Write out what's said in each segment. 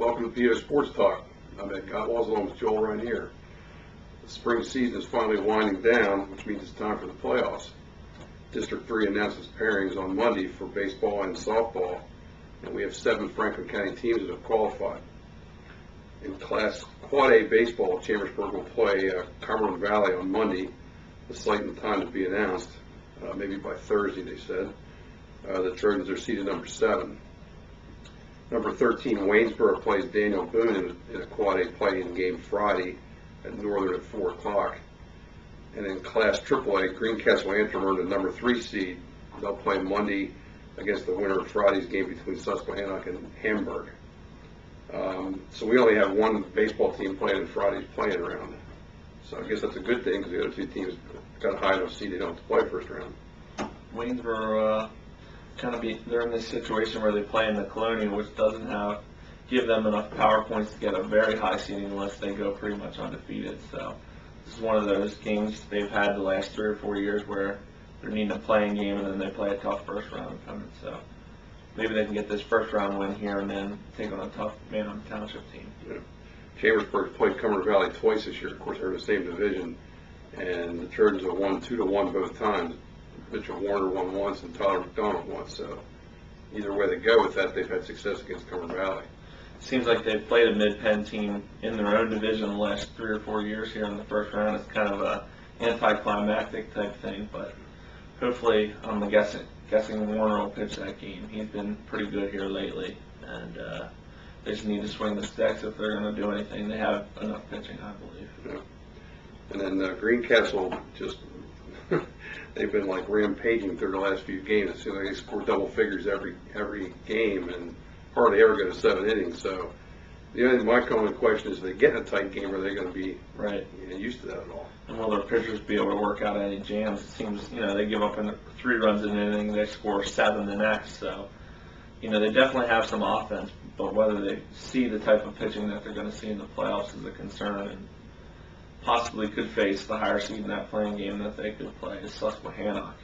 Welcome to PO Sports Talk. I'm Ed Gottwals along with Joel right here. The spring season is finally winding down, which means it's time for the playoffs. District 3 announces pairings on Monday for baseball and softball, and we have 7 Franklin County teams that have qualified. In Class Quad A baseball, Chambersburg will play Cumberland Valley on Monday. The site and time to be announced, maybe by Thursday, they said. The Trojans are seeded number 7. Number 13, Waynesboro plays Daniel Boone in a Quad A play-in game Friday at Northern at 4 o'clock. And in Class AAA, Greencastle Antrim earned a number 3 seed. They'll play Monday against the winner of Friday's game between Susquehannock and Hamburg. So we only have one baseball team playing in Friday's playing round. So I guess that's a good thing because the other 2 teams got a high enough seed they don't have to play first round. Waynesboro they're in this situation where they play in the Colonial, which doesn't give them enough power points to get a very high seeding unless they go pretty much undefeated. So this is one of those games they've had the last 3 or 4 years where they're needing a playing game and then they play a tough first round opponent. So maybe they can get this first round win here and then take on a tough Man-on Township team. Yeah. Chambersburg played Cumberland Valley twice this year. Of course, they're in the same division, and the Trojans have won 2-1 both times. Mitchell Warner won once and Tyler McDonald once, so either way they go with that, they've had success against Cumberland Valley. Seems like they've played a mid-pen team in their own division the last 3 or 4 years here in the first round. It's kind of a anticlimactic type thing, but hopefully I'm guessing Warner will pitch that game. He's been pretty good here lately, and they just need to swing the sticks if they're going to do anything. They have enough pitching, I believe. Yeah. And then Greencastle just they've been like rampaging through the last few games. It seems like they score double figures every game and hardly ever go to 7 innings. So my common question is, if they get in a tight game, are they going to be used to that at all? And will their pitchers be able to work out any jams? It seems they give up 3 runs in an inning, they score 7 the next. So they definitely have some offense, but whether they see the type of pitching that they're going to see in the playoffs is a concern. And possibly could face the higher seed in that playing game that they could play is Susquehannock.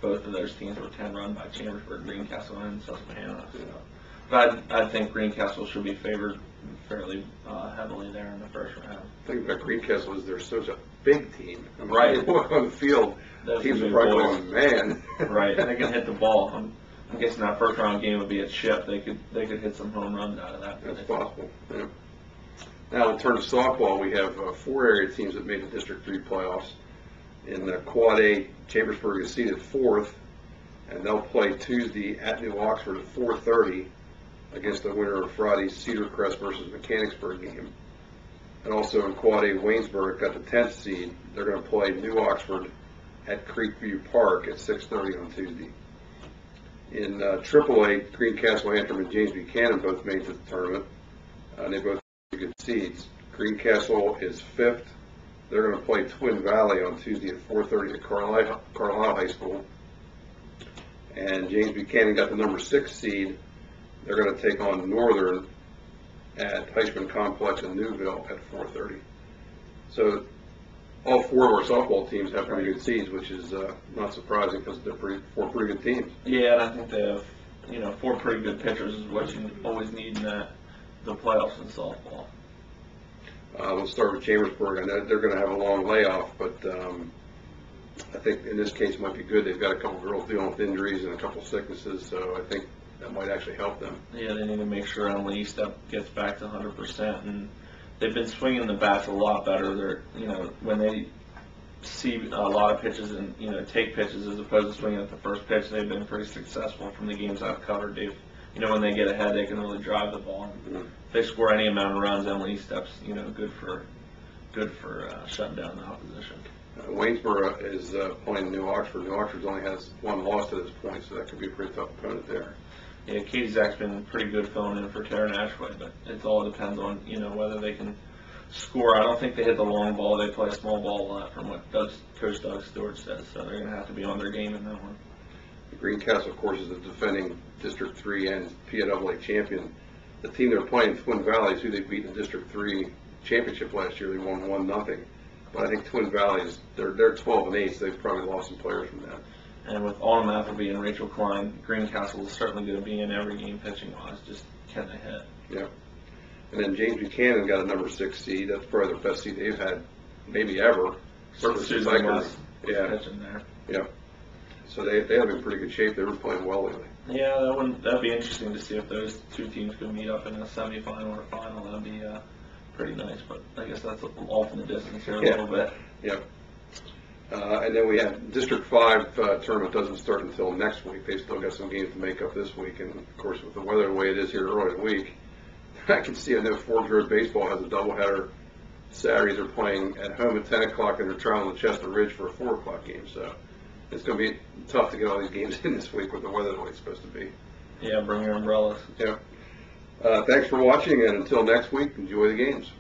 Both of those teams were 10 run by Chambersburg, Greencastle, and Susquehannock. So. But I think Greencastle should be favored fairly heavily there in the first round. The thing about Greencastle is they're such a big team. I mean, right. They walk on the field, teams are probably going, man. Right, they can hit the ball. I'm guessing that first round game would be at Ship. They could hit some home runs out of that. That's possible. Yeah. Now we'll turn to softball. We have 4 area teams that made the District 3 playoffs. In the Quad A, Chambersburg is seeded 4th, and they'll play Tuesday at New Oxford at 4:30 against the winner of Friday's Cedar Crest versus Mechanicsburg game. And also in Quad A, Waynesboro got the 10th seed. They're going to play New Oxford at Creekview Park at 6:30 on Tuesday. In AAA, Greencastle Antrim and James Buchanan both made the tournament, and they both good seeds. Greencastle is 5th. They're going to play Twin Valley on Tuesday at 4:30 at Carlisle High School. And James Buchanan got the number 6 seed. They're going to take on Northern at Heisman Complex in Newville at 4:30. So all 4 of our softball teams have pretty good seeds, which is not surprising because they're 4 pretty good teams. Yeah, and I think they have 4 pretty good pitchers is what you always need in the playoffs in softball. We'll start with Chambersburg. I know they're going to have a long layoff, but I think in this case it might be good. They've got a couple girls dealing with injuries and a couple sicknesses, so I think that might actually help them. Yeah, they need to make sure Emily Estep gets back to 100%, and they've been swinging the bats a lot better. They're, when they see a lot of pitches and take pitches as opposed to swinging at the first pitch, they've been pretty successful from the games I've covered. They've when they get ahead, they can really drive the ball. If they score any amount of runs, Emily Estep's good for shutting down the opposition. Waynesboro is playing New Oxford. New Oxford only has 1 loss to this point, so that could be a pretty tough opponent there. Yeah, Katie Zach's been pretty good filling in for Tara Nashway, but it all depends on whether they can score. I don't think they hit the long ball. They play small ball a lot, from what Coach Doug Stewart says. So they're going to have to be on their game in that one. Greencastle, of course, is the defending District 3 and PIAA champion. The team they're playing, Twin Valley, is who they beat in the District 3 championship last year. They won 1-0. But I think Twin Valley they're 12-8, so they've probably lost some players from that. And with Autumn Appleby and Rachel Klein, Greencastle is certainly going to be in every game pitching-wise. Just can they hit? Yeah. And then James Buchanan got a number 6 seed. That's probably the best seed they've had, maybe ever. Certainly since I Susan can. West was Yeah. pitching there. Yeah. So they have been in pretty good shape. They were playing well lately. Yeah, that'd be interesting to see if those two teams could meet up in a semifinal or final. That'd be pretty nice. But I guess that's off in the distance here a little bit. Yep. And then we have District 5 tournament doesn't start until next week. They still got some games to make up this week. And, of course, with the weather the way it is here early in the week, I can see, I know Forbes Road Baseball has a doubleheader. Saturdays are playing at home at 10 o'clock, and they're traveling to Chestnut Ridge for a 4 o'clock game. So it's going to be tough to get all these games in this week with the weather the way it's supposed to be. Yeah, bring your umbrellas. Yeah. Thanks for watching, and until next week, enjoy the games.